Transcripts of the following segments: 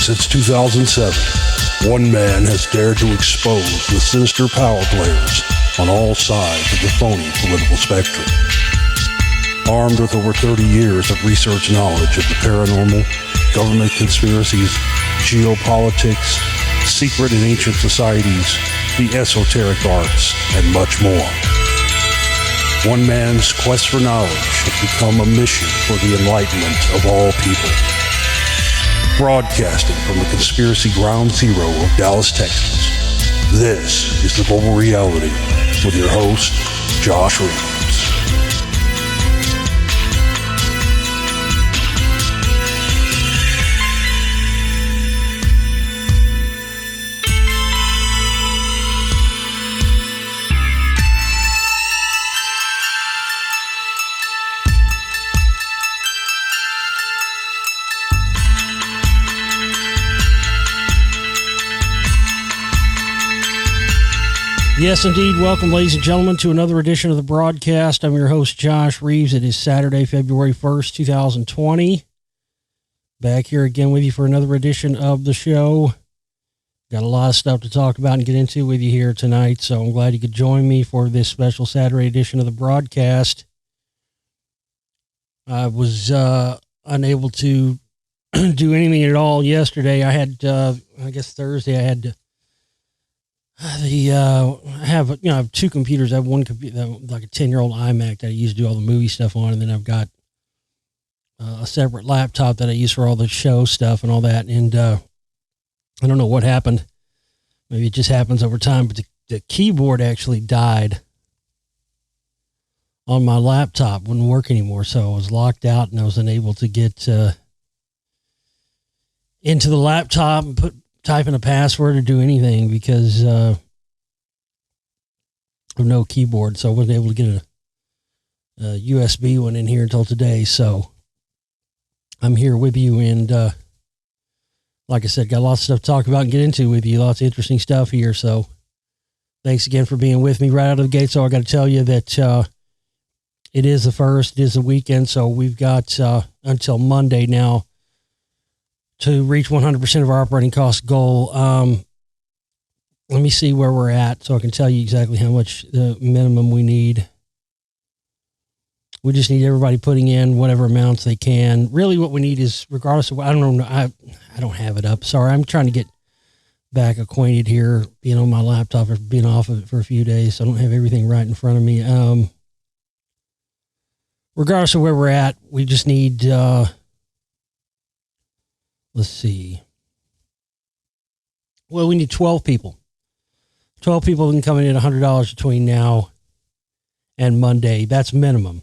Since 2007, one man has dared to expose the sinister power players on all sides of the phony political spectrum. Armed with over 30 years of research knowledge of the paranormal, government conspiracies, geopolitics, secret and ancient societies, the esoteric arts, and much more. One man's quest for knowledge has become a mission for the enlightenment of all people. Broadcasting from the conspiracy ground zero of Dallas, Texas, this is The Global Reality with your host, Josh Reeves. Yes, indeed. Welcome, ladies and gentlemen, to another edition of the broadcast. I'm your host, Josh Reeves. It is Saturday, February 1st, 2020. Back here again with you for another edition of the show. Got a lot of stuff to talk about and get into with you here tonight, so I'm glad you could join me for this special Saturday edition of the broadcast. I was unable to do anything at all yesterday. I had, I guess Thursday, I had I have two computers. I have one computer, like a 10-year-old iMac that I use to do all the movie stuff on, and then I've got a separate laptop that I use for all the show stuff and all that. And I don't know what happened. Maybe it just happens over time, but the keyboard actually died on my laptop. Wouldn't work anymore, so I was locked out and I was unable to get into the laptop and type in a password or do anything because of no keyboard. So I wasn't able to get a USB one in here until today. So I'm here with you. And like I said, got lots of stuff to talk about and get into with you. Lots of interesting stuff here. So thanks again for being with me right out of the gate. So I got to tell you that it is the first, it is the weekend. So we've got until Monday now to reach 100% of our operating cost goal. Let me see where we're at so I can tell you exactly how much the minimum we need. We just need everybody putting in whatever amounts they can. Really what we need is, regardless of what, I don't know, I don't have it up. Sorry, I'm trying to get back acquainted here, being on my laptop or being off of it for a few days. So I don't have everything right in front of me. Regardless of where we're at, we just need, let's see. Well, we need 12 people. 12 people can come in at $100 between now and Monday. That's minimum.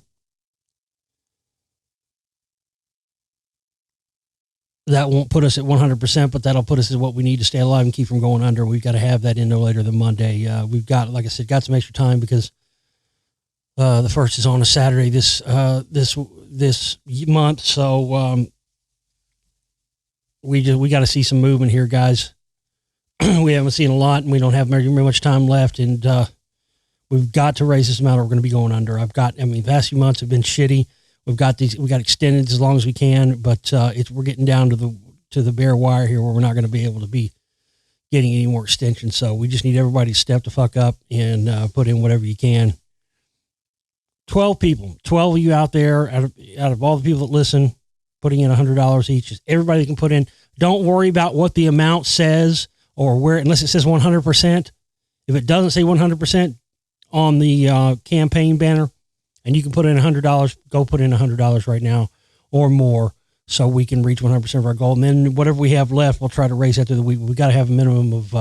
That won't put us at 100%, but that'll put us at what we need to stay alive and keep from going under. We've got to have that in no later than Monday. We've got, like I said, got some extra time because the first is on a Saturday this month. So we got to see some movement here, guys. We haven't seen a lot, and we don't have very much time left, and we've got to raise this amount or we're going to be going under. The past few months have been shitty. We got extended as long as we can, but we're getting down to the bare wire here where we're not going to be able to be getting any more extension. So we just need everybody to step the fuck up and put in whatever you can. 12 people, 12 of you out there, out of all the people that listen, putting in $100 each. Everybody can put in. Don't worry about what the amount says or where, unless it says 100%. If it doesn't say 100% on the campaign banner, and you can put in $100, go put in $100 right now or more, so we can reach 100% of our goal. And then whatever we have left, we'll try to raise that through the week. We got to have a minimum of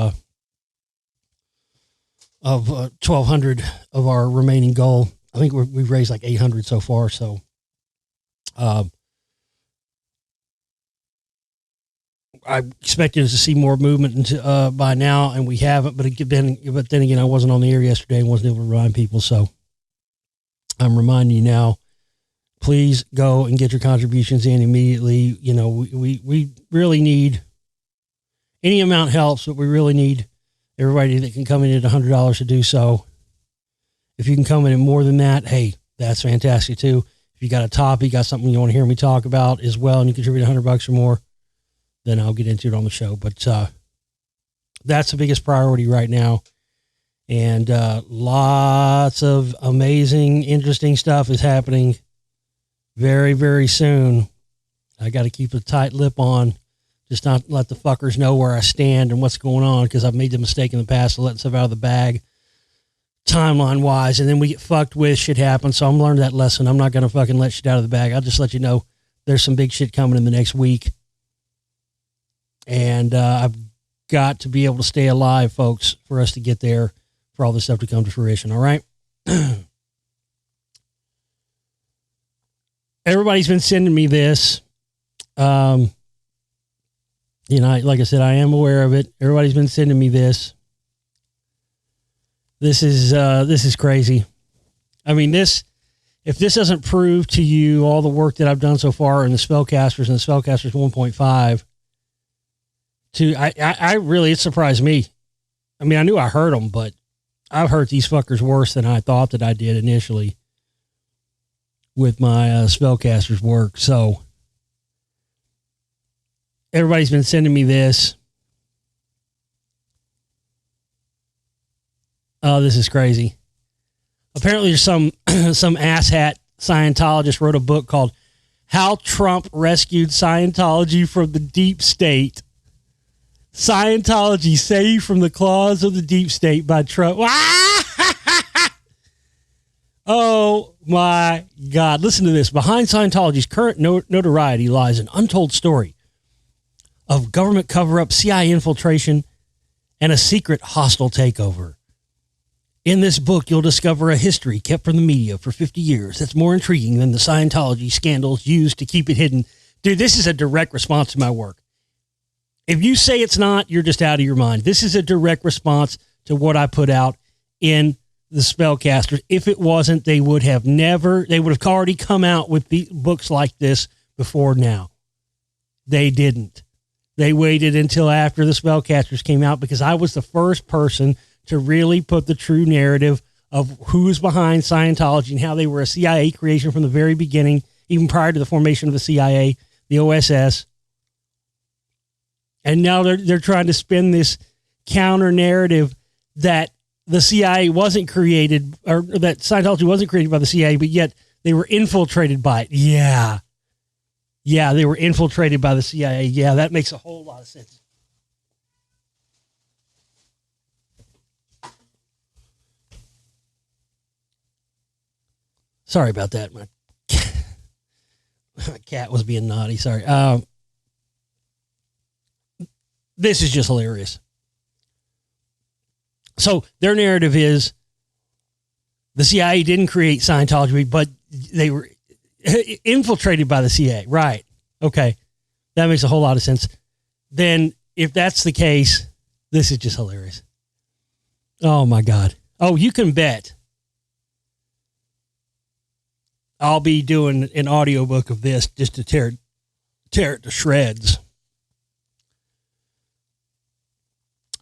1,200 of our remaining goal. I think we've raised like 800 so far. So, I expected us to see more movement by now, and we haven't. But then again, I wasn't on the air yesterday and wasn't able to remind people. So I'm reminding you now. Please go and get your contributions in immediately. You know, we really need, any amount helps, but we really need everybody that can come in at $100 to do so. If you can come in at more than that, hey, that's fantastic too. If you got a topic, you got something you want to hear me talk about as well, and you contribute $100 or more, then I'll get into it on the show. But that's the biggest priority right now. And lots of amazing, interesting stuff is happening very, very soon. I got to keep a tight lip on, just not let the fuckers know where I stand and what's going on, because I've made the mistake in the past of letting stuff out of the bag timeline-wise, and then we get fucked with. Shit happens, so I'm learning that lesson. I'm not going to fucking let shit out of the bag. I'll just let you know there's some big shit coming in the next week. And I've got to be able to stay alive, folks, for us to get there, for all this stuff to come to fruition, all right? Everybody's been sending me this. Like I said, I am aware of it. Everybody's been sending me this. This is crazy. I mean, if this doesn't prove to you all the work that I've done so far in the Spellcasters and the Spellcasters 1.5, I really, it surprised me. I mean, I knew I hurt them, but I've hurt these fuckers worse than I thought that I did initially with my Spellcasters work. So everybody's been sending me this. Oh, this is crazy. Apparently there's some asshat Scientologist wrote a book called How Trump Rescued Scientology from the Deep State. Scientology Saved from the Claws of the Deep State by Trump. Oh my God. Listen to this. Behind Scientology's current notoriety lies an untold story of government cover-up, CIA infiltration, and a secret hostile takeover. In this book, you'll discover a history kept from the media for 50 years that's more intriguing than the Scientology scandals used to keep it hidden. Dude, this is a direct response to my work. If you say it's not, you're just out of your mind. This is a direct response to what I put out in the Spellcasters. If it wasn't, they would have already come out with the books like this before now. They didn't. They waited until after the Spellcasters came out, because I was the first person to really put the true narrative of who's behind Scientology and how they were a CIA creation from the very beginning, even prior to the formation of the CIA, the OSS. And now they're trying to spin this counter narrative that the CIA wasn't created, or that Scientology wasn't created by the CIA, but yet they were infiltrated by it. Yeah. Yeah, they were infiltrated by the CIA. Yeah, that makes a whole lot of sense. Sorry about that. My cat was being naughty. Sorry. This is just hilarious. So their narrative is the CIA didn't create Scientology, but they were infiltrated by the CIA. Right. Okay. That makes a whole lot of sense. Then if that's the case, this is just hilarious. Oh my God. Oh, you can bet I'll be doing an audiobook of this just to tear it to shreds.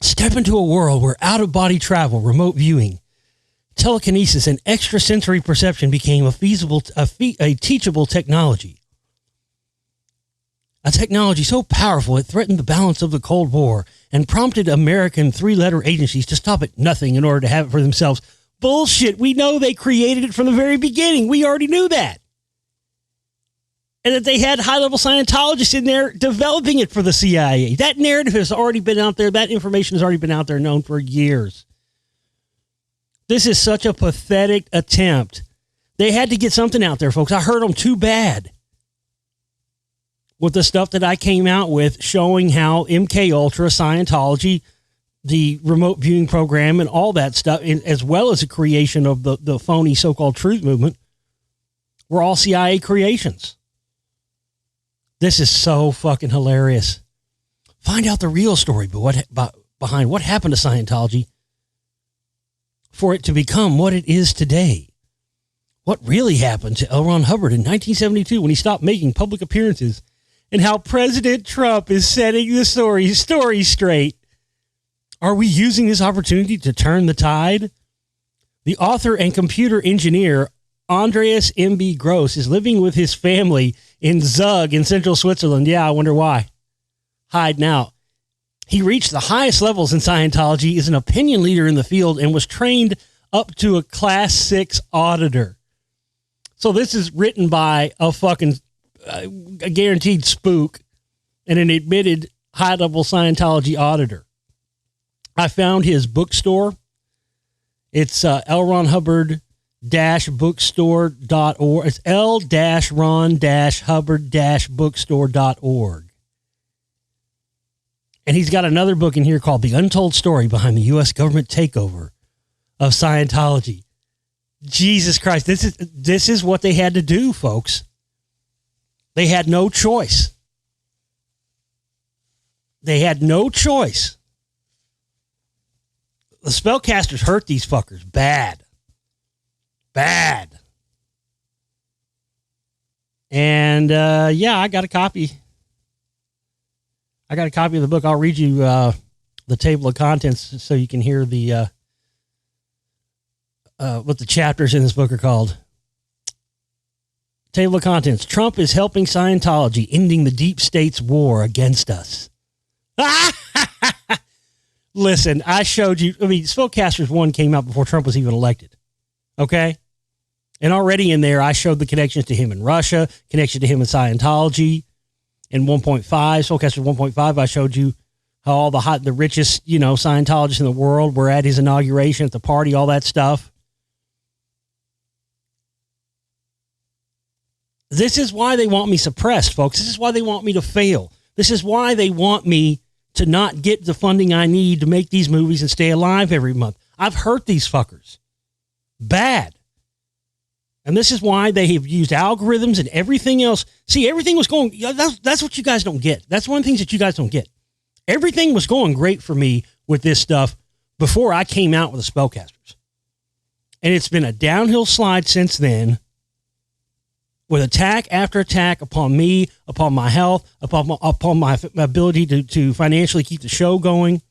Step into a world where out-of-body travel, remote viewing, telekinesis, and extrasensory perception became a teachable technology. A technology so powerful it threatened the balance of the Cold War and prompted American three-letter agencies to stop at nothing in order to have it for themselves. Bullshit. We know they created it from the very beginning. We already knew that. And that they had high-level Scientologists in there developing it for the CIA. That narrative has already been out there. That information has already been out there, known for years. This is such a pathetic attempt. They had to get something out there, folks. I heard them too bad with the stuff that I came out with, showing how MK Ultra, Scientology, the remote viewing program, and all that stuff, as well as the creation of the phony so-called truth movement, were all CIA creations. This is so fucking hilarious. Find out the real story behind what happened to Scientology for it to become what it is today. What really happened to L. Ron Hubbard in 1972 when he stopped making public appearances, and how President Trump is setting the story straight. Are we using this opportunity to turn the tide? The author and computer engineer Andreas M.B. Gross is living with his family in Zug in central Switzerland. Yeah, I wonder why. hiding out. He reached the highest levels in Scientology, is an opinion leader in the field, and was trained up to a Class 6 auditor. So this is written by a fucking a guaranteed spook and an admitted high-level Scientology auditor. I found his bookstore. It's L. Ron Hubbard bookstore.org. It's L-Ron-Hubbard-bookstore.org. And he's got another book in here called The Untold Story Behind the U.S. Government Takeover of Scientology. Jesus Christ, this is what they had to do, folks. They had no choice. They had no choice. The spellcasters hurt these fuckers bad. Bad. And yeah, I got a copy. I got a copy of the book. I'll read you the table of contents so you can hear the what the chapters in this book are called. Table of contents. Trump is helping Scientology, ending the deep state's war against us. Listen, I showed you. I mean, Spellcasters 1 came out before Trump was even elected. Okay? And already in there, I showed the connections to him in Russia, connection to him in Scientology. In 1.5, Spellcasters 1.5, I showed you how all the richest, Scientologists in the world were at his inauguration, at the party, all that stuff. This is why they want me suppressed, folks. This is why they want me to fail. This is why they want me to not get the funding I need to make these movies and stay alive every month. I've hurt these fuckers. Bad. And this is why they have used algorithms and everything else. See, everything was going, that's what you guys don't get. That's one of the things that you guys don't get. Everything was going great for me with this stuff before I came out with the Spellcasters. And it's been a downhill slide since then, with attack after attack upon me, upon my health, upon my ability to financially keep the show going.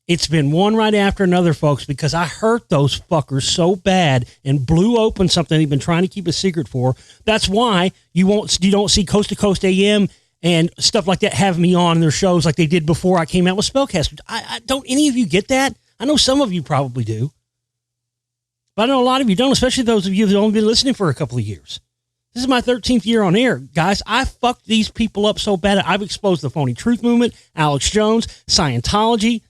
It's been one right after another, folks, because I hurt those fuckers so bad and blew open something they've been trying to keep a secret for. That's why you don't see Coast to Coast AM and stuff like that have me on their shows like they did before I came out with Spellcasters. I don't any of you get that? I know some of you probably do. But I know a lot of you don't, especially those of you that have only been listening for a couple of years. This is my 13th year on air. Guys, I fucked these people up so bad. I've exposed the phony truth movement, Alex Jones, Scientology.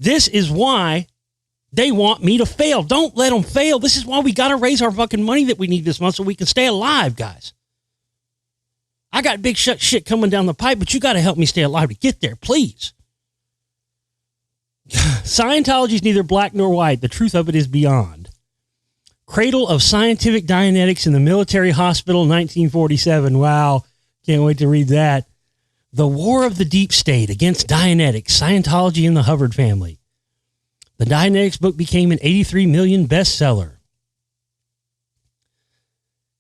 This is why they want me to fail. Don't let them fail. This is why we got to raise our fucking money that we need this month so we can stay alive, guys. I got big shit coming down the pipe, but you got to help me stay alive to get there, please. Scientology is neither black nor white. The truth of it is beyond. Cradle of Scientific Dianetics in the Military Hospital, 1947. Wow. Can't wait to read that. The War of the Deep State Against Dianetics, Scientology and the Hubbard Family. The Dianetics book became an 83 million bestseller.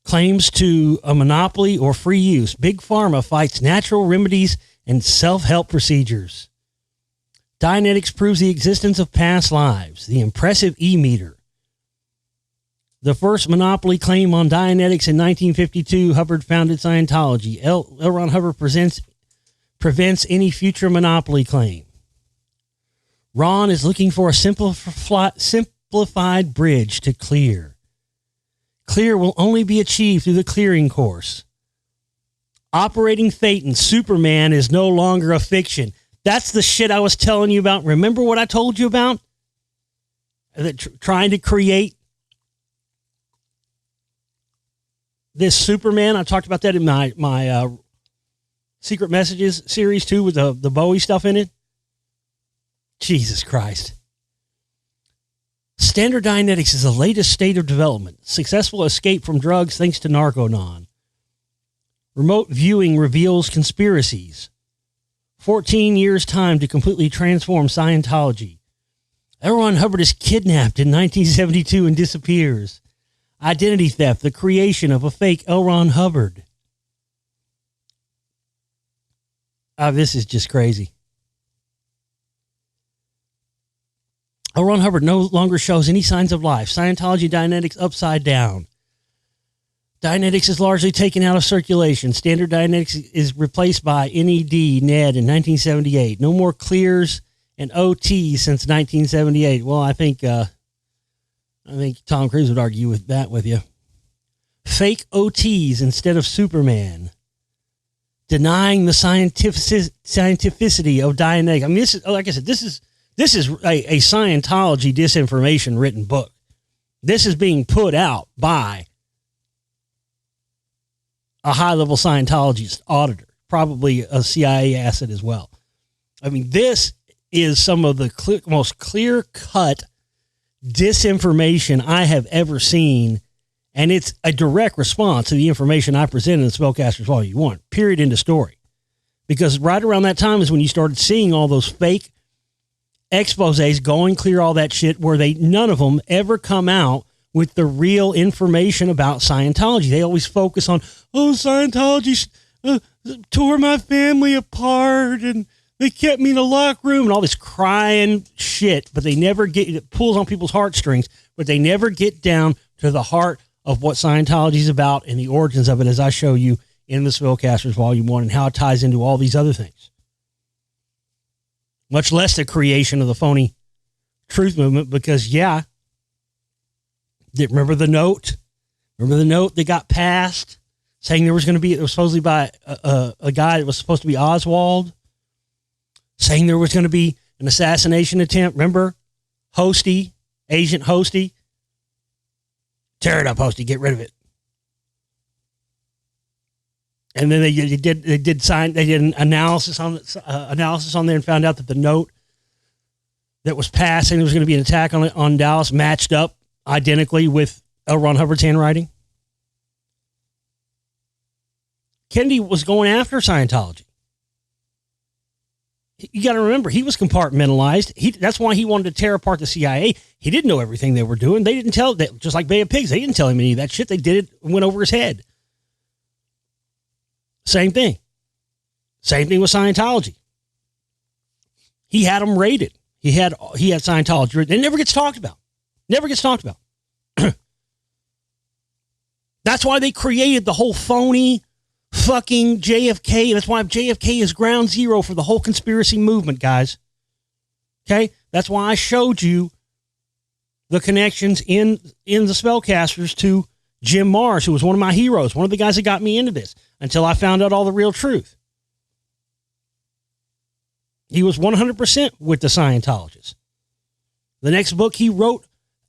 Claims to a monopoly or free use. Big Pharma fights natural remedies and self-help procedures. Dianetics proves the existence of past lives. The impressive E-meter. The first monopoly claim on Dianetics in 1952, Hubbard founded Scientology. L. Ron Hubbard prevents any future monopoly claim. Ron is looking for a simplified bridge to clear. Clear will only be achieved through the clearing course. Operating Phaeton, Superman is no longer a fiction. That's the shit I was telling you about. Remember what I told you about? Trying to create this Superman. I talked about that in my Secret Messages series too, with the Bowie stuff in it. Jesus Christ. Standard Dianetics is the latest state of development. Successful escape from drugs thanks to Narconon. Remote viewing reveals conspiracies. 14 years time to completely transform Scientology. L. Ron Hubbard is kidnapped in 1972 and disappears. Identity theft, the creation of a fake L. Ron Hubbard. This is just crazy. L. Ron Hubbard no longer shows any signs of life. Scientology Dianetics upside down. Dianetics is largely taken out of circulation. Standard Dianetics is replaced by NED, NED in 1978. No more clears and OTs since 1978. Well, I think Tom Cruise would argue with that with you. Fake OTs instead of Superman. Denying the scientificity of Dianetics. I mean, this is, like I said, this is a Scientology disinformation written book. This is being put out by a high-level Scientologist auditor, probably a CIA asset as well. I mean, this is some of the most clear-cut disinformation I have ever seen, and it's a direct response to the information I presented in Spellcasters Volume 1, period, end of story. Because right around that time is when you started seeing all those fake exposés going clear, all that shit, where none of them ever come out with the real information about Scientology. They always focus on, Scientology tore my family apart and they kept me in a locked room and all this crying shit, but they never it pulls on people's heartstrings, but they never get down to the heart of what Scientology is about and the origins of it, as I show you in the Spellcasters Volume 1 and how it ties into all these other things. Much less the creation of the phony truth movement, because, remember the note? Remember the note that got passed saying it was supposedly by a guy that was supposed to be Oswald, saying there was going to be an assassination attempt. Remember? Agent Hosty. Tear it up, Hosty. Get rid of it. And then they did an analysis on there and found out that the note that was passed saying there was going to be an attack on Dallas matched up identically with L. Ron Hubbard's handwriting. Kennedy was going after Scientology. You got to remember, he was compartmentalized. That's why he wanted to tear apart the CIA. He didn't know everything they were doing. They didn't tell that, just like Bay of Pigs. They didn't tell him any of that shit. They did it and went over his head. Same thing. Same thing with Scientology. He had them rated. He had Scientology rated. It never gets talked about. Never gets talked about. That's why they created the whole phony fucking JFK. That's why JFK is ground zero for the whole conspiracy movement, guys. Okay? That's why I showed you the connections in the Spellcasters to Jim Mars, who was one of my heroes, one of the guys that got me into this, until I found out all the real truth. He was 100% with the Scientologists. The next book he wrote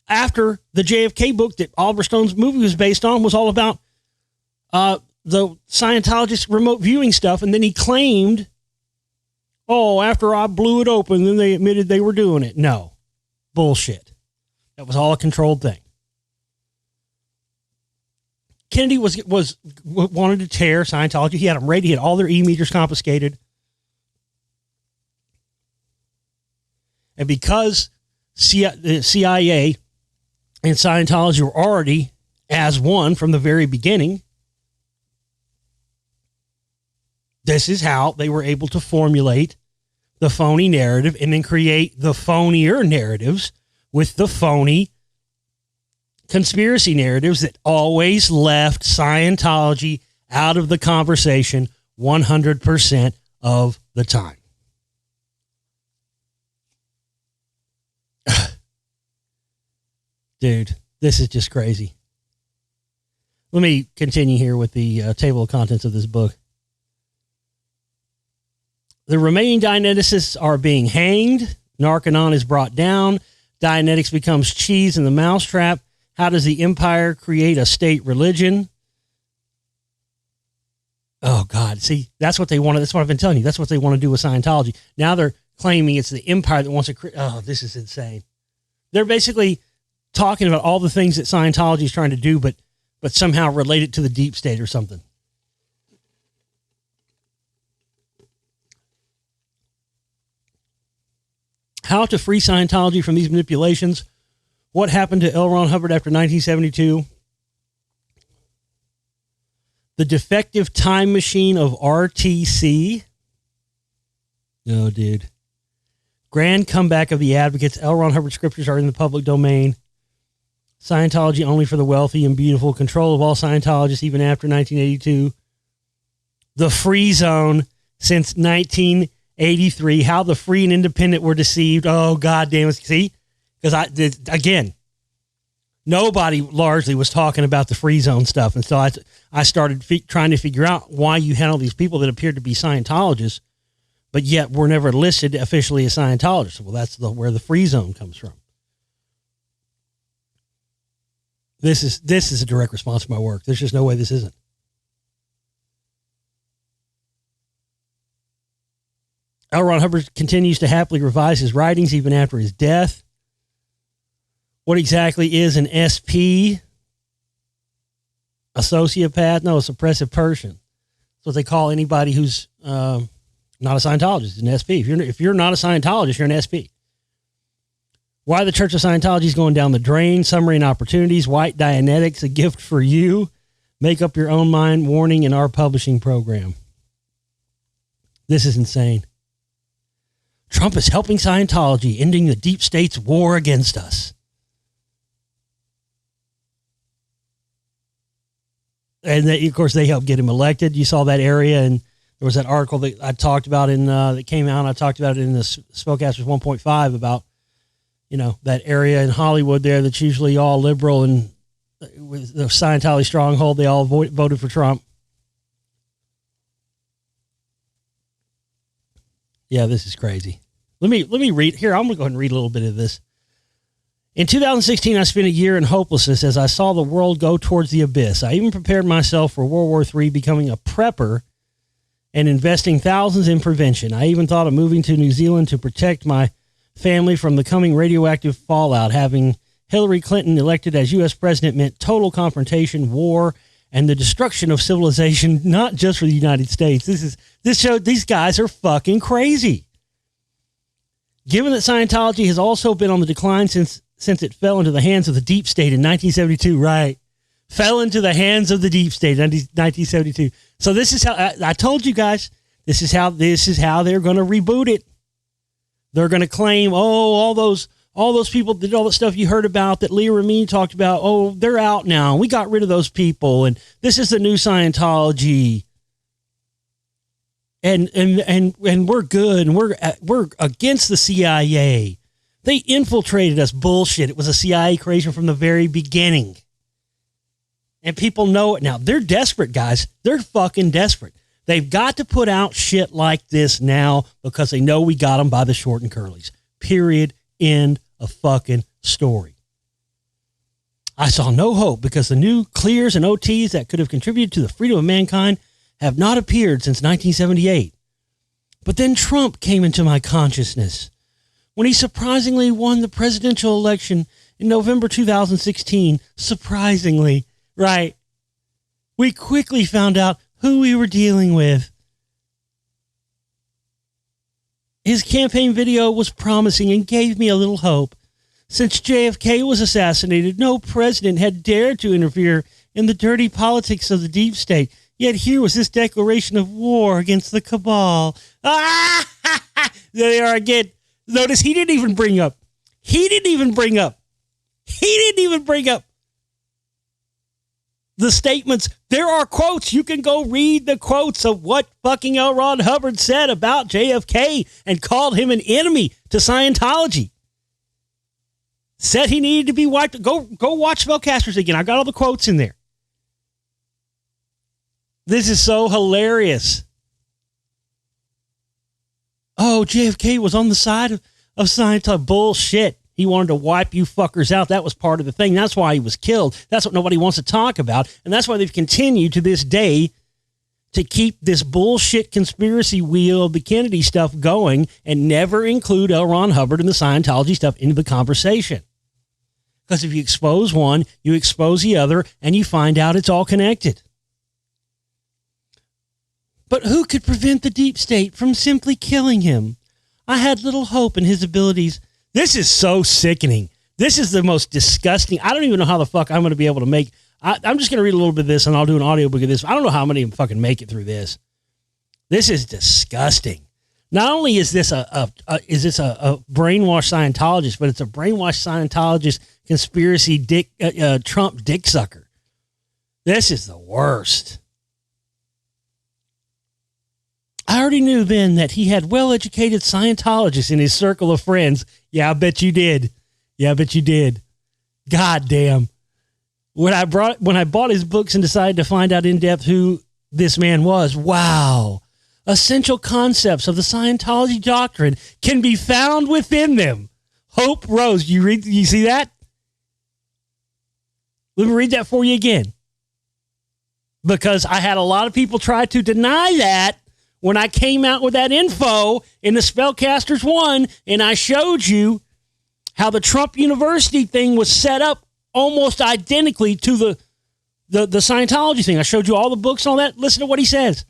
after the JFK book that Oliver Stone's movie was based on was all about the Scientologist remote viewing stuff. And then he claimed, after I blew it open, then they admitted they were doing it. No. Bullshit. That was all a controlled thing. Kennedy wanted to tear Scientology. He had them raided. He had all their e-meters confiscated. And because the CIA and Scientology were already as one from the very beginning, this is how they were able to formulate the phony narrative and then create the phonier narratives with the phony conspiracy narratives that always left Scientology out of the conversation 100% of the time. Dude, this is just crazy. Let me continue here with the table of contents of this book. The remaining Dianeticists are being hanged. Narconon is brought down. Dianetics becomes cheese in the mousetrap. How does the empire create a state religion? Oh, God. See, that's what they want. That's what I've been telling you. That's what they want to do with Scientology. Now they're claiming it's the empire that wants to create. Oh, this is insane. They're basically talking about all the things that Scientology is trying to do, but somehow related to the deep state or something. How to free Scientology from these manipulations. What happened to L. Ron Hubbard after 1972? The defective time machine of RTC. No, dude. Grand comeback of the advocates. L. Ron Hubbard scriptures are in the public domain. Scientology only for the wealthy and beautiful. Control of all Scientologists even after 1982. The free zone since 1983. How the free and independent were deceived. Oh, God damn it. See? Because again, nobody largely was talking about the free zone stuff. And so I started trying to figure out why you had all these people that appeared to be Scientologists, but yet were never listed officially as Scientologists. Well, that's where the free zone comes from. This is a direct response to my work. There's just no way this isn't. L. Ron Hubbard continues to happily revise his writings even after his death. What exactly is an SP? A sociopath? No, a suppressive person. That's what they call anybody who's not a Scientologist. It's an SP. If you're not a Scientologist, you're an SP. Why the Church of Scientology is going down the drain. Summary and opportunities. White Dianetics, a gift for you. Make up your own mind. Warning in our publishing program. This is insane. Trump is helping Scientology, ending the deep state's war against us. And of course, they helped get him elected. You saw that area, and there was that article that I talked about that came out. I talked about it in the Spellcasters 1.5 about, that area in Hollywood there that's usually all liberal, and with the Scientology stronghold, they all voted for Trump. Yeah, this is crazy. Let me read here. I'm going to go ahead and read a little bit of this. In 2016, I spent a year in hopelessness as I saw the world go towards the abyss. I even prepared myself for World War III, becoming a prepper and investing thousands in prevention. I even thought of moving to New Zealand to protect my family from the coming radioactive fallout. Having Hillary Clinton elected as U.S. president meant total confrontation, war, and the destruction of civilization, not just for the United States. This showed these guys are fucking crazy. Given that Scientology has also been on the decline since it fell into the hands of the deep state in 1972, right? Fell into the hands of the deep state in 1972. So this is how I told you guys. This is how they're going to reboot it. They're going to claim, all those people did all the stuff you heard about that Leah Remini talked about. Oh, they're out now. We got rid of those people, and this is the new Scientology. And we're good, and we're against the CIA. They infiltrated us. Bullshit. It was a CIA creation from the very beginning. And people know it now. They're desperate, guys. They're fucking desperate. They've got to put out shit like this now because they know we got them by the short and curlies. Period. End of fucking story. I saw no hope because the new clears and OTs that could have contributed to the freedom of mankind have not appeared since 1978. But then Trump came into my consciousness when he surprisingly won the presidential election in November 2016. Surprisingly, right? We quickly found out who we were dealing with. His campaign video was promising and gave me a little hope. Since JFK was assassinated, no president had dared to interfere in the dirty politics of the deep state. Yet here was this declaration of war against the cabal. Ah! There they are again. Notice he didn't even bring up the statements. There are quotes. You can go read the quotes of what fucking L. Ron Hubbard said about JFK and called him an enemy to Scientology. Said he needed to be wiped. Go watch Spellcasters again. I got all the quotes in there. This is so hilarious. Oh, JFK was on the side of Scientology. Bullshit. He wanted to wipe you fuckers out. That was part of the thing. That's why he was killed. That's what nobody wants to talk about. And that's why they've continued to this day to keep this bullshit conspiracy wheel of the Kennedy stuff going and never include L. Ron Hubbard and the Scientology stuff into the conversation. Because if you expose one, you expose the other, and you find out it's all connected. But who could prevent the deep state from simply killing him? I had little hope in his abilities. This is so sickening. This is the most disgusting. I don't even know how the fuck I'm going to be able to make. I'm just going to read a little bit of this, and I'll do an audiobook of this. I don't know how many of them fucking make it through this. This is disgusting. Not only is this a brainwashed Scientologist, but it's a brainwashed Scientologist conspiracy Trump dick sucker. This is the worst. I already knew then that he had well-educated Scientologists in his circle of friends. Yeah, I bet you did. God damn. When I bought his books and decided to find out in depth who this man was, wow. Essential concepts of the Scientology doctrine can be found within them. Hope rose. You see that? Let me read that for you again. Because I had a lot of people try to deny that when I came out with that info in the Spellcasters 1, and I showed you how the Trump University thing was set up almost identically to the Scientology thing. I showed you all the books and all that. Listen to what he says.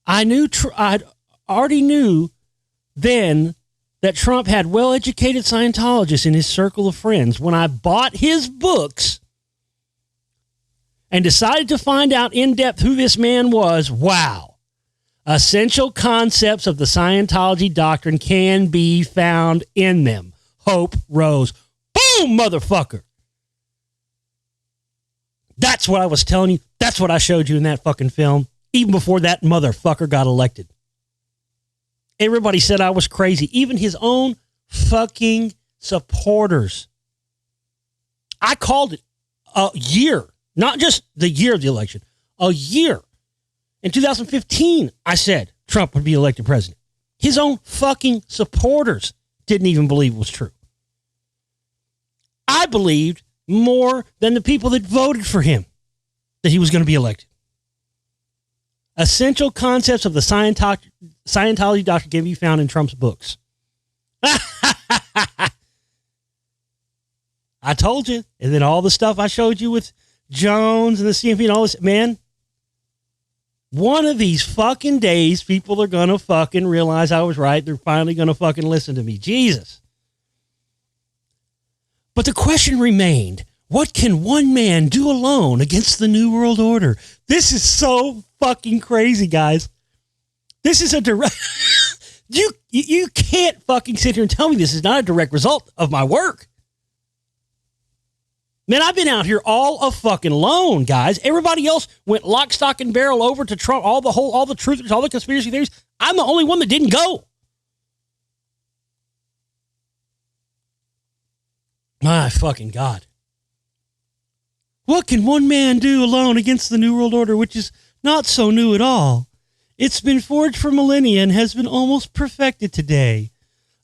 I already knew then that Trump had well-educated Scientologists in his circle of friends. When I bought his books and decided to find out in depth who this man was, wow. Essential concepts of the Scientology doctrine can be found in them. Hope rose. Boom, motherfucker. That's what I was telling you. That's what I showed you in that fucking film, even before that motherfucker got elected. Everybody said I was crazy. Even his own fucking supporters. I called it a year. Not just the year of the election. A year. In 2015, I said Trump would be elected president. His own fucking supporters didn't even believe it was true. I believed more than the people that voted for him that he was going to be elected. Essential concepts of the Scientology doctrine can be found in Trump's books. I told you. And then all the stuff I showed you with Jones and the CMP and all this, man, one of these fucking days, people are going to fucking realize I was right. They're finally going to fucking listen to me. Jesus. But the question remained, what can one man do alone against the New World Order? This is so fucking crazy, guys. This is a direct... you can't fucking sit here and tell me this is not a direct result of my work. Man, I've been out here all a fucking alone, guys. Everybody else went lock, stock, and barrel over to Trump, all the truthers, all the conspiracy theories. I'm the only one that didn't go. My fucking God. What can one man do alone against the New World Order, which is not so new at all? It's been forged for millennia and has been almost perfected today.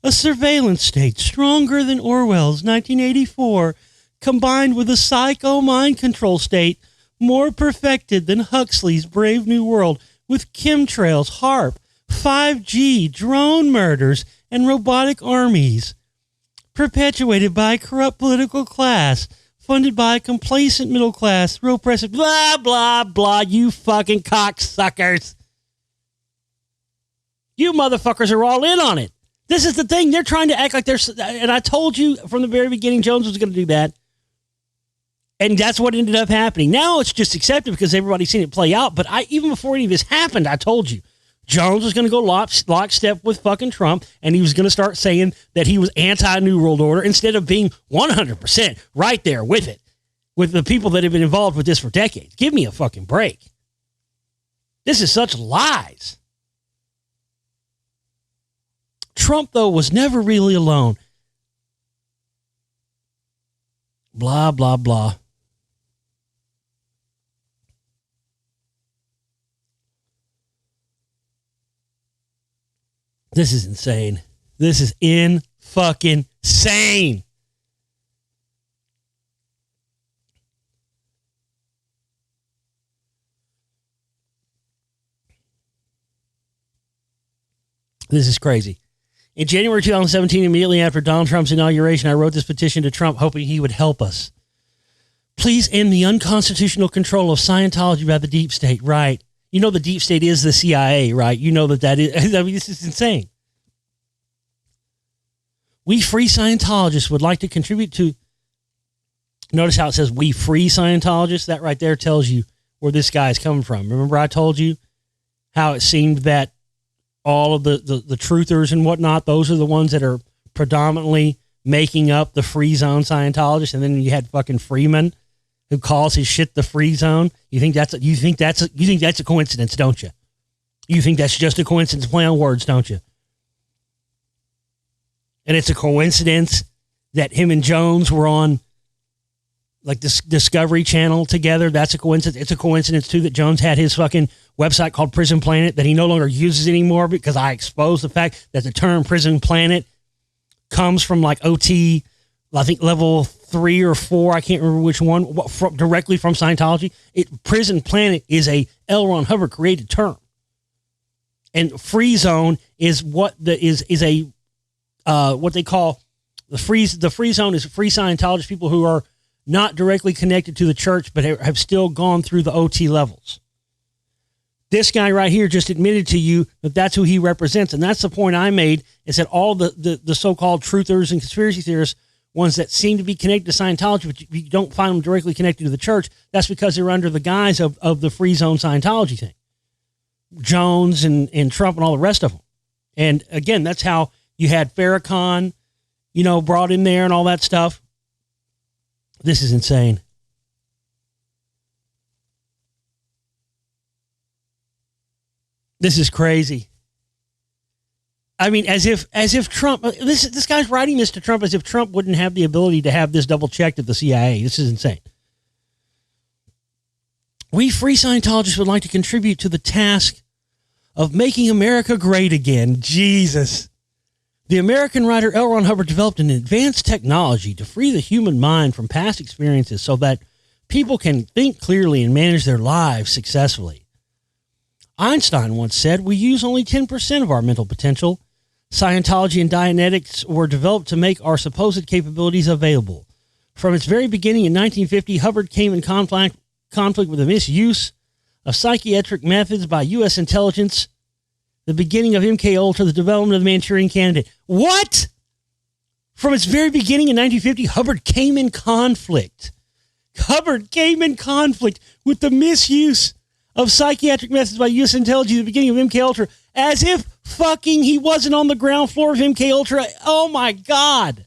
A surveillance state stronger than Orwell's 1984, combined with a psycho mind control state more perfected than Huxley's Brave New World, with chemtrails, HARP, 5G, drone murders, and robotic armies. Perpetuated by a corrupt political class, funded by a complacent middle class, repressive, blah, blah, blah, you fucking cocksuckers. You motherfuckers are all in on it. This is the thing. They're trying to act like and I told you from the very beginning Jones was going to do that. And that's what ended up happening. Now it's just accepted because everybody's seen it play out. But even before any of this happened, I told you, Jones was going to go lockstep with fucking Trump, and he was going to start saying that he was anti-New World Order instead of being 100% right there with it, with the people that have been involved with this for decades. Give me a fucking break. This is such lies. Trump, though, was never really alone. Blah, blah, blah. This is insane. This is fucking insane. This is crazy. In January 2017, immediately after Donald Trump's inauguration, I wrote this petition to Trump hoping he would help us. Please end the unconstitutional control of Scientology by the deep state. Right. You know the deep state is the CIA, right? You know that is... I mean, this is insane. We free Scientologists would like to contribute to... Notice how it says we free Scientologists? That right there tells you where this guy is coming from. Remember I told you how it seemed that all of the truthers and whatnot, those are the ones that are predominantly making up the free zone Scientologist, and then you had fucking Freeman who calls his shit the free zone. You think that's a coincidence, don't you? You think that's just a coincidence, play on words, don't you? And it's a coincidence that him and Jones were on like this Discovery Channel together. That's a coincidence. It's a coincidence too that Jones had his fucking website called Prison Planet that he no longer uses anymore because I exposed the fact that the term Prison Planet comes from like OT, I think level 3 or 4. I can't remember which one, directly from Scientology. Prison Planet is a L. Ron Hubbard created term. And free zone is what what they call the free zone is free Scientologist people who are not directly connected to the church, but have still gone through the OT levels. This guy right here just admitted to you that that's who he represents. And that's the point I made, is that all the so-called truthers and conspiracy theorists, ones that seem to be connected to Scientology, but you don't find them directly connected to the church, that's because they're under the guise of the free zone Scientology thing. Jones and Trump and all the rest of them. And again, that's how you had Farrakhan, brought in there and all that stuff. This is insane. This is crazy. I mean, as if Trump, this guy's writing this to Trump as if Trump wouldn't have the ability to have this double checked at the CIA. This is insane. We free Scientologists would like to contribute to the task of making America great again. Jesus. The American writer L. Ron Hubbard developed an advanced technology to free the human mind from past experiences so that people can think clearly and manage their lives successfully. Einstein once said, "We use only 10% of our mental potential." Scientology and Dianetics were developed to make our supposed capabilities available. From its very beginning in 1950, Hubbard came in conflict with the misuse of psychiatric methods by U.S. intelligence, the beginning of MK-Ultra, the development of the Manchurian Candidate. What? From its very beginning in 1950, Hubbard came in conflict. Hubbard came in conflict with the misuse of psychiatric methods by U.S. intelligence at the beginning of MK-Ultra, as if fucking he wasn't on the ground floor of MK-Ultra. Oh, my God.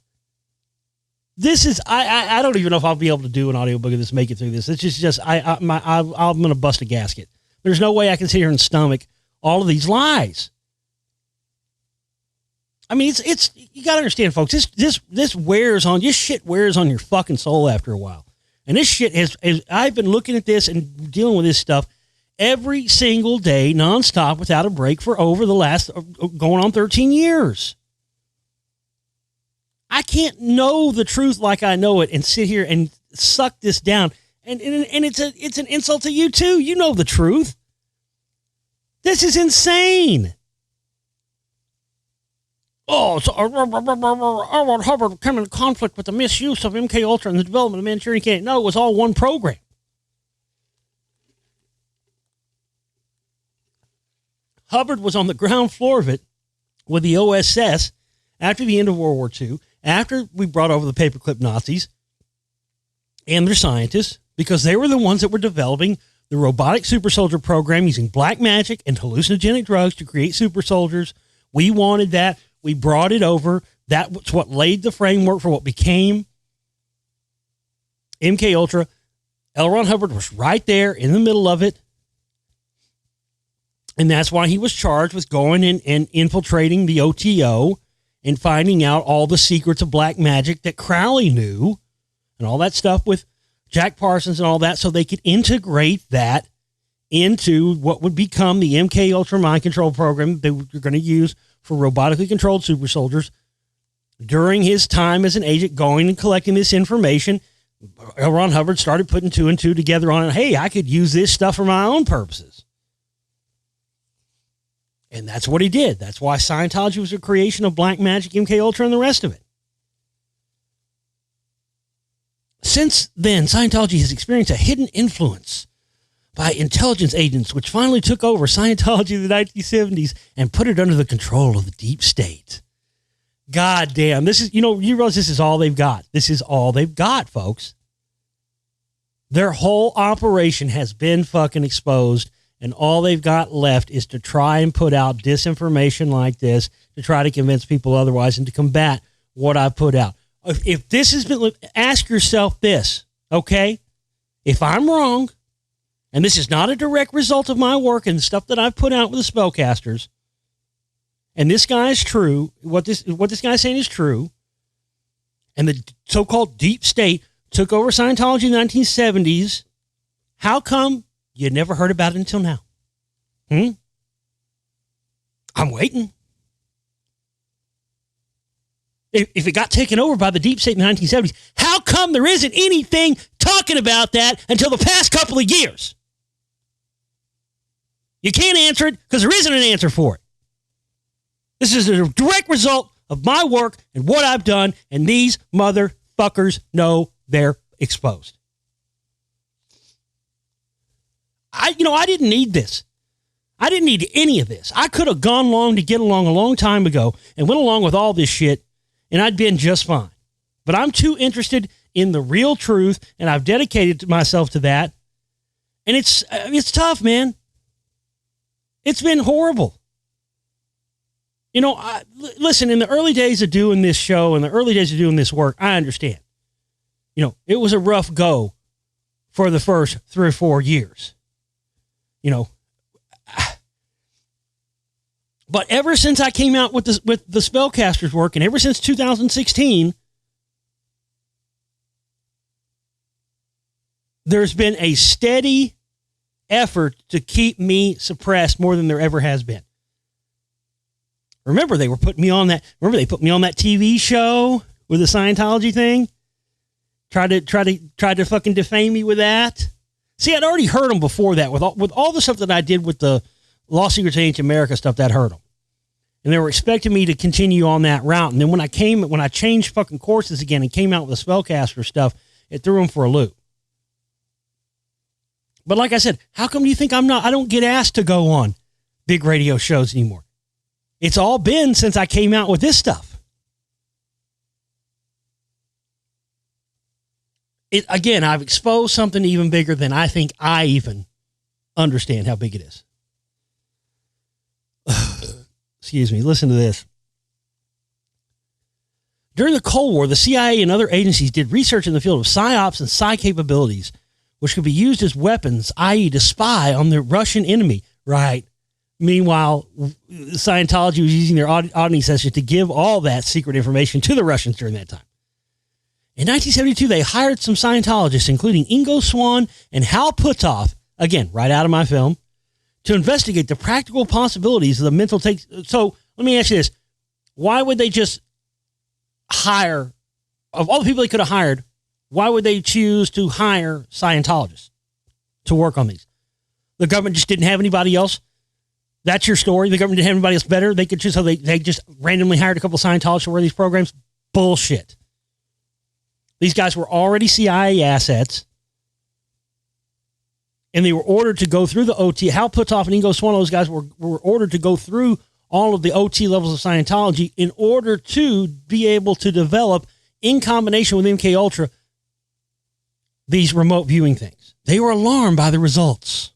This is, I don't even know if I'll be able to do an audiobook of this, make it through this. It's just I'm going to bust a gasket. There's no way I can sit here and stomach all of these lies. I mean, it's you got to understand, folks, this wears on, this shit wears on your fucking soul after a while. And this shit I've been looking at this and dealing with this stuff every single day, nonstop, without a break for over the last, going on 13 years. I can't know the truth like I know it and sit here and suck this down. And it's an insult to you too. You know the truth. This is insane. Oh, so L. Ron Hubbard came in conflict with the misuse of MK-Ultra and the development of Manchurian Candidate. No, it was all one program. Hubbard was on the ground floor of it with the OSS after the end of World War II, after we brought over the paperclip Nazis and their scientists, because they were the ones that were developing the robotic super soldier program using black magic and hallucinogenic drugs to create super soldiers. We wanted that. We brought it over. That's what laid the framework for what became MK-Ultra. L. Ron Hubbard was right there in the middle of it. And that's why he was charged with going in and infiltrating the OTO and finding out all the secrets of black magic that Crowley knew and all that stuff with Jack Parsons and all that, so they could integrate that into what would become the MK-Ultra mind control program they were going to use for robotically controlled super soldiers. During his time as an agent going and collecting this information, L. Ron Hubbard started putting 2 and 2 together on it. Hey, I could use this stuff for my own purposes. And that's what he did. That's why Scientology was a creation of black magic, MK-Ultra, and the rest of it. Since then, Scientology has experienced a hidden influence by intelligence agents, which finally took over Scientology in the 1970s and put it under the control of the deep state. God damn. This is, you realize this is all they've got. This is all they've got, folks. Their whole operation has been fucking exposed. And all they've got left is to try and put out disinformation like this to try to convince people otherwise and to combat what I put out. If this has been, ask yourself this, okay? If I'm wrong, and this is not a direct result of my work and stuff that I've put out with the spellcasters, and this guy is true, what this guy's saying is true, and the so-called deep state took over Scientology in the 1970s, how come you never heard about it until now? I'm waiting. If it got taken over by the deep state in the 1970s, how come there isn't anything talking about that until the past couple of years? You can't answer it because there isn't an answer for it. This is a direct result of my work and what I've done, and these motherfuckers know they're exposed. I didn't need this. I didn't need any of this. I could have gone along to get along a long time ago and went along with all this shit, and I'd been just fine. But I'm too interested in the real truth, and I've dedicated myself to that. And it's tough, man. It's been horrible. Listen, in the early days of doing this show and the early days of doing this work, I understand. It was a rough go for the first 3 or 4 years. But ever since I came out with the spellcasters work, and ever since 2016, there's been a steady effort to keep me suppressed more than there ever has been. Remember, they put me on that TV show with the Scientology thing? Tried to fucking defame me with that. See, I'd already heard them before that with all the stuff that I did with the Lost Secrets of Ancient America stuff. That hurt them, and they were expecting me to continue on that route. And then when I changed fucking courses again and came out with the spellcaster stuff, it threw them for a loop. But like I said, how come you think I don't get asked to go on big radio shows anymore? It's all been since I came out with this stuff. Again, I've exposed something even bigger than I think I even understand how big it is. Excuse me. Listen to this. During the Cold War, the CIA and other agencies did research in the field of psyops and psi capabilities, which could be used as weapons, i.e. to spy on the Russian enemy. Right. Meanwhile, Scientology was using their auditing sessions to give all that secret information to the Russians during that time. In 1972, they hired some Scientologists, including Ingo Swann and Hal Puthoff, again, right out of my film, to investigate the practical possibilities of the mental take. So let me ask you this. Why would they just hire, of all the people they could have hired, why would they choose to hire Scientologists to work on these? The government just didn't have anybody else. That's your story. The government didn't have anybody else better. They could choose, so they just randomly hired a couple of Scientologists to wear these programs. Bullshit. These guys were already CIA assets, and they were ordered to go through the OT. Hal Puthoff and Ingo Swann, those guys were ordered to go through all of the OT levels of Scientology in order to be able to develop, in combination with MK Ultra, these remote viewing things. They were alarmed by the results.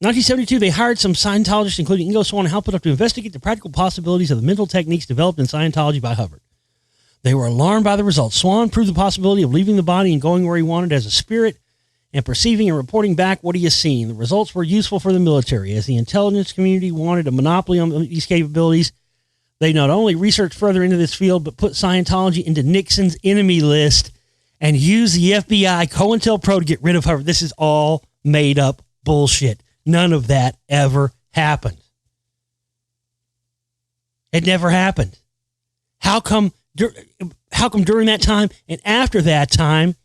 1972, they hired some Scientologists, including Ingo Swann and Hal Puthoff, to investigate the practical possibilities of the mental techniques developed in Scientology by Hubbard. They were alarmed by the results. Swann proved the possibility of leaving the body and going where he wanted as a spirit and perceiving and reporting back what he has seen. The results were useful for the military. As the intelligence community wanted a monopoly on these capabilities, they not only researched further into this field, but put Scientology into Nixon's enemy list and used the FBI COINTELPRO to get rid of Hubbard. This is all made up bullshit. None of that ever happened. It never happened. How come during that time and after that time,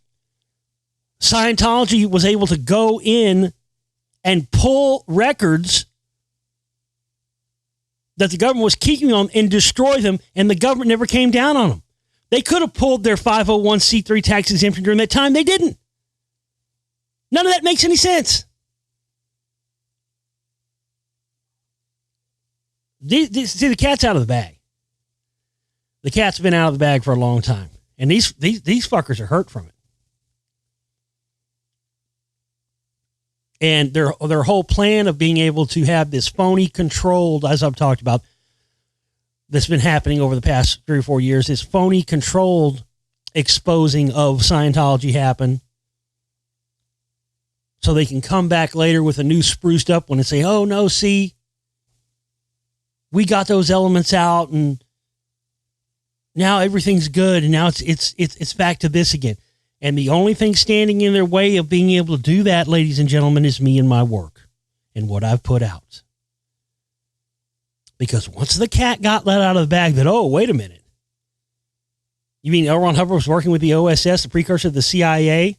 Scientology was able to go in and pull records that the government was keeping on and destroy them, and the government never came down on them? They could have pulled their 501c3 tax exemption during that time. They didn't. None of that makes any sense. See, the cat's out of the bag. The cat's been out of the bag for a long time. And these fuckers are hurt from it. And their whole plan of being able to have this phony controlled, as I've talked about, that's been happening over the past 3 or 4 years, this phony controlled exposing of Scientology happen, so they can come back later with a new spruced up one and say, oh no, see, we got those elements out and now everything's good, and now it's back to this again. And the only thing standing in their way of being able to do that, ladies and gentlemen, is me and my work and what I've put out. Because once the cat got let out of the bag that, oh, wait a minute. You mean L. Ron Hubbard was working with the OSS, the precursor of the CIA?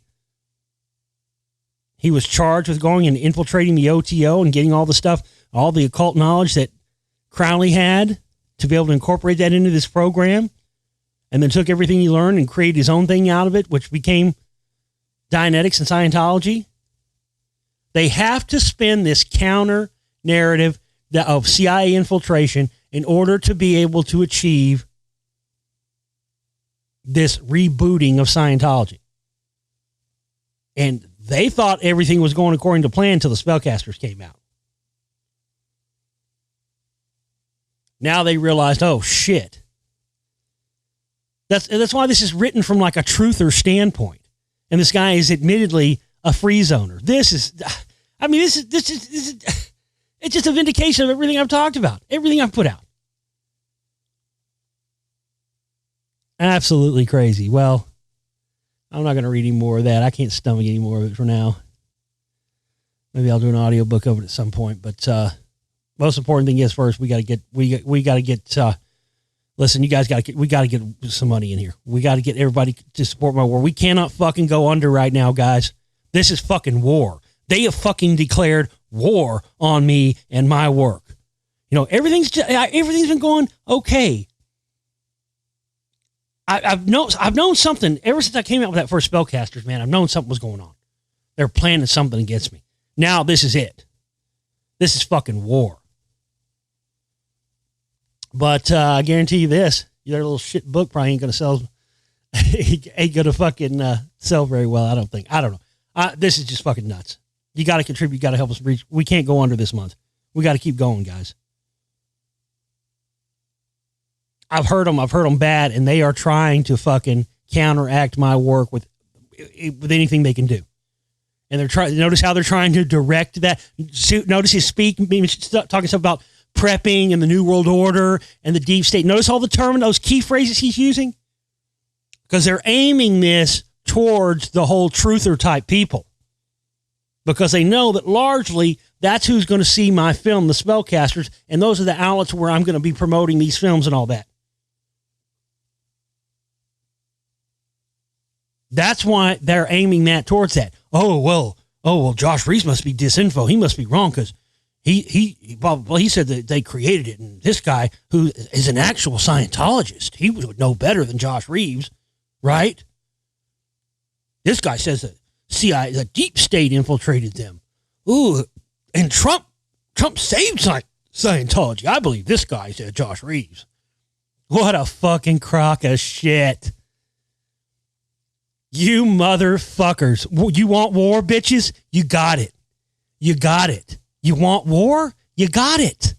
He was charged with going and infiltrating the OTO and getting all the stuff, all the occult knowledge that Crowley had to be able to incorporate that into this program, and then took everything he learned and created his own thing out of it, which became Dianetics and Scientology. They have to spin this counter narrative of CIA infiltration in order to be able to achieve this rebooting of Scientology. And they thought everything was going according to plan until the spellcasters came out. Now they realized, oh shit. That's why this is written from like a truther standpoint. And this guy is admittedly a free zoner. This is it's just a vindication of everything I've talked about, everything I've put out. Absolutely crazy. Well, I'm not going to read any more of that. I can't stomach any more of it for now. Maybe I'll do an audiobook of it at some point. But most important thing is first we got to get. Listen, you guys we got to get some money in here. We got to get everybody to support my war. We cannot fucking go under right now, guys. This is fucking war. They have fucking declared war on me and my work. You know, everything's been going okay. I've known something ever since I came out with that first Spellcasters, man. I've known something was going on. They're planning something against me. Now this is it. This is fucking war. But I guarantee you this: your little shit book probably ain't gonna sell. Ain't gonna fucking sell very well. I don't know. This is just fucking nuts. You got to contribute. You got to help us reach. We can't go under this month. We got to keep going, guys. I've heard them bad, and they are trying to fucking counteract my work with anything they can do. And they're trying. Notice how they're trying to direct that. Notice his talking stuff about prepping and the New World Order and the deep state. Notice all those key phrases he's using, because they're aiming this towards the whole truther type people, because they know that largely that's who's going to see my film, The Spellcasters, and those are the outlets where I'm going to be promoting these films and all that. That's why they're aiming that towards that. Oh, well, Josh Reeves must be disinfo. He must be wrong because he said that they created it. And this guy who is an actual Scientologist, he would know better than Josh Reeves, right? This guy says that CIA, the deep state infiltrated them. Ooh, and Trump saved Scientology. I believe this guy said Josh Reeves. What a fucking crock of shit. You motherfuckers. You want war, bitches? You got it. You got it. You want war? You got it.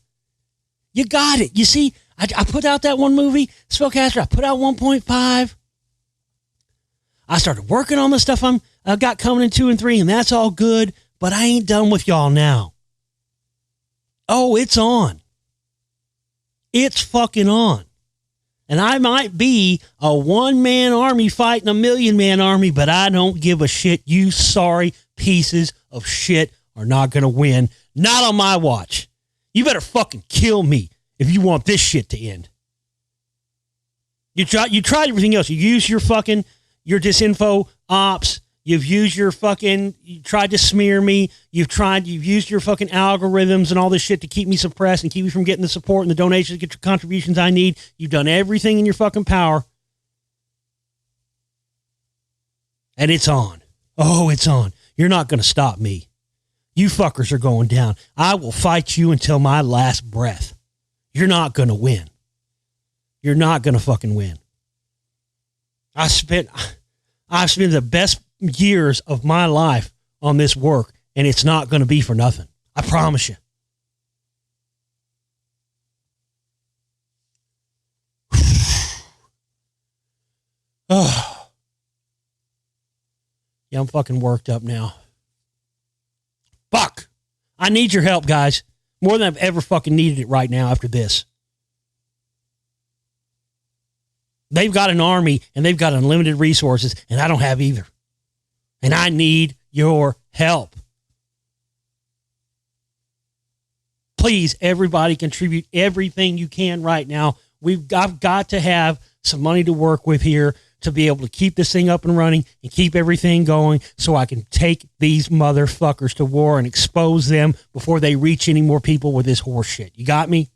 You got it. You see, I put out that one movie, Spellcaster. I put out 1.5. I started working on the stuff I got coming in 2 and 3, and that's all good, but I ain't done with y'all now. Oh, it's on. It's fucking on. And I might be a one-man army fighting a million-man army, but I don't give a shit. You sorry pieces of shit are not going to win. Not on my watch. You better fucking kill me if you want this shit to end. You tried everything else. You used your disinfo ops. You tried to smear me. You've used your fucking algorithms and all this shit to keep me suppressed and keep me from getting the support and the donations to get your contributions I need. You've done everything in your fucking power. And it's on. Oh, it's on. You're not going to stop me. You fuckers are going down. I will fight you until my last breath. You're not going to win. You're not going to fucking win. I've spent the best years of my life on this work, and it's not going to be for nothing. I promise you. Oh. Yeah, I'm fucking worked up now. Fuck. I need your help, guys. More than I've ever fucking needed it right now after this. They've got an army and they've got unlimited resources, and I don't have either. And I need your help. Please, everybody contribute everything you can right now. I've got to have some money to work with here to be able to keep this thing up and running and keep everything going so I can take these motherfuckers to war and expose them before they reach any more people with this horse shit. You got me?